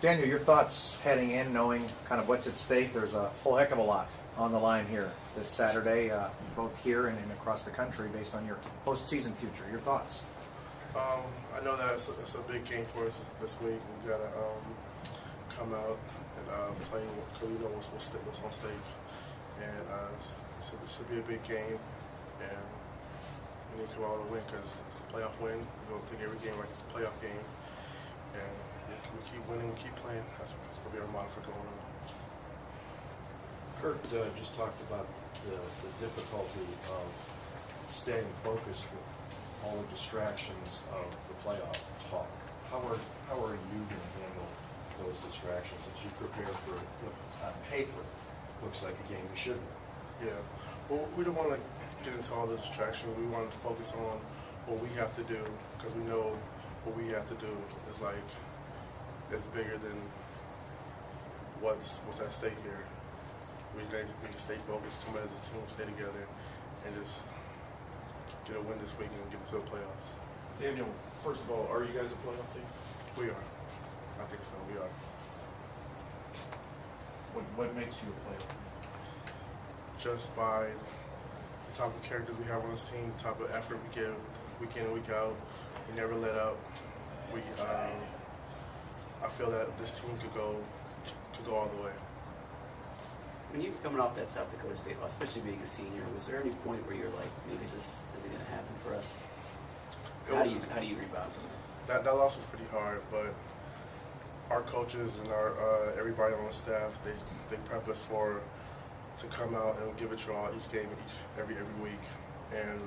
Daniel, your thoughts heading in, knowing kind of what's at stake? There's a whole heck of a lot on the line here this Saturday, both here and across the country, based on your postseason future. Your thoughts? I know that it's a big game for us this week. We gotta come out and play because we know what's on stake, and it should be a big game, and we need to come out with a win because it's a playoff win. We're gonna take every game like it's a playoff game, and we keep winning, we keep playing. That's gonna be our motto for going on. Kurt just talked about the difficulty of staying focused with all the distractions of the playoff talk. How are you going to handle those distractions as you prepare for what on paper looks like a game you should win? Yeah, well, we don't want to get into all the distractions. We want to focus on what we have to do because we know what we have to do is like it's bigger than what's at stake here. We need to stay focused, come out as a team, stay together, and just get a win this week and get into the playoffs. Daniel, first of all, are you guys a playoff team? We are. I think so. We are. What makes you a playoff team? Just by the type of characters we have on this team, the type of effort we give week in and week out. We never let up. I feel that this team could go all the way. When you're coming off that South Dakota State loss, especially being a senior, was there any point where you're like, maybe this isn't going to happen for us? How do you rebound from that? That loss was pretty hard, but our coaches and our everybody on the staff, they prep us to come out and give it your all each game, every week, and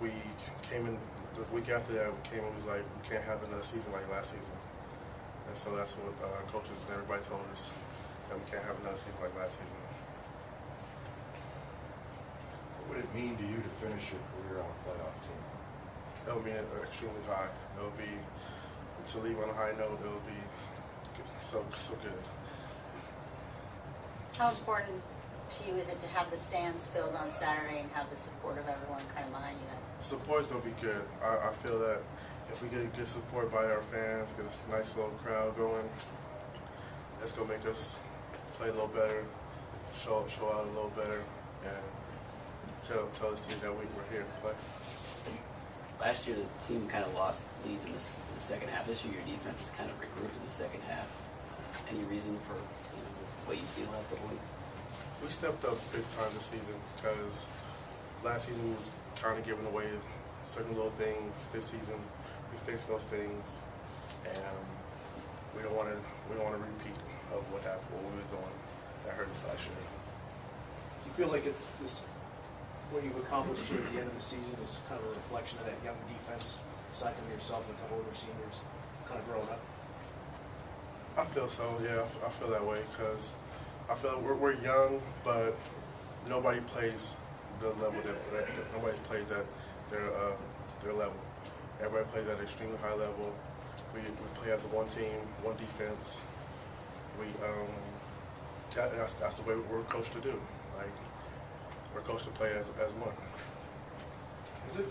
we came in the week after that. We came and was like, we can't have another season like last season, and so that's what coaches and everybody told us. And we can't have another season like last season. What would it mean to you to finish your career on a playoff team? It'll be extremely high. It'll be, to leave on a high note, it'll be so good. How important to you is it to have the stands filled on Saturday and have the support of everyone kind of behind you? The support's going to be good. I feel that if we get a good support by our fans, get a nice little crowd going, it's going to make us play a little better, show out a little better, and tell the team that we're here to play. Last year, the team kind of lost leads in the second half. This year, your defense has kind of regrouped in the second half. Any reason for what you've seen the last couple weeks? We stepped up big time this season because last season we was kind of giving away certain little things. This season, we fixed those things, and we don't want to repeat of what happened, what we was doing that hurt us last year. Do you feel like it's this, what you've accomplished here at the end of the season is kind of a reflection of that young defense, aside from yourself and a couple other seniors kind of growing up? I feel so, yeah. I feel that way because I feel we're young, but nobody plays the level that nobody plays at their level. Everybody plays at an extremely high level. We play as a one team, one defense. That's the way we're coached to do. Like, we're coached to play as one. Is it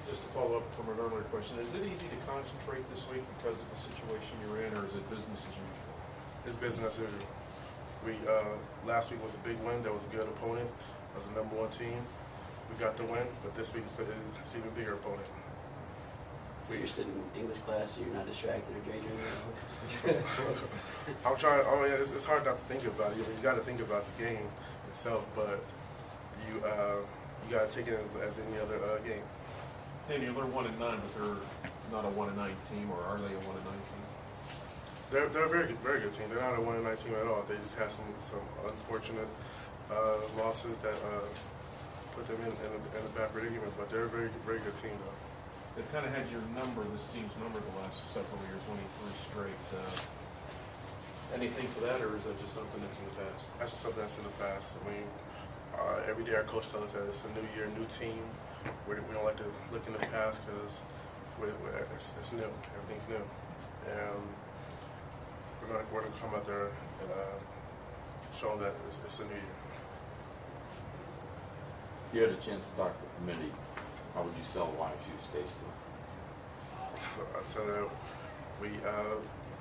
just to follow up from an earlier question? Is it easy to concentrate this week because of the situation you're in, or is it business as usual? It's business as usual. Last week was a big win. That was a good opponent. It was a #1 team. We got the win, but this week it's an even bigger opponent. So you're sitting in English class, so you're not distracted or daydreaming? I'm trying. It's hard not to think about it. You got to think about the game itself, but you got to take it as any other game. Daniel, they're 1-9, but they're not a 1-9 team, or are they a 1-9 team? They're a very good team. They're not a 1-9 team at all. They just had some unfortunate losses that put them in a bad predicament. But they're a very good team, though. They've kind of had your number, this team's number, the last several years, winning 3 straight. Anything to that, or is that just something that's in the past? That's just something that's in the past. I mean, every day our coach tells us that it's a new year, new team. We don't like to look in the past because it's new. Everything's new, and we're gonna come out there and show them that it's a new year. If you had a chance to talk to the committee, how would you sell YSU's case to them? I tell them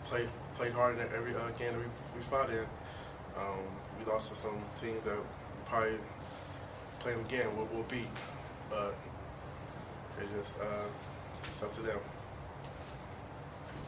played hard in every game that we fought in. We lost to some teams that we probably play them again. We'll beat, but it's up to them.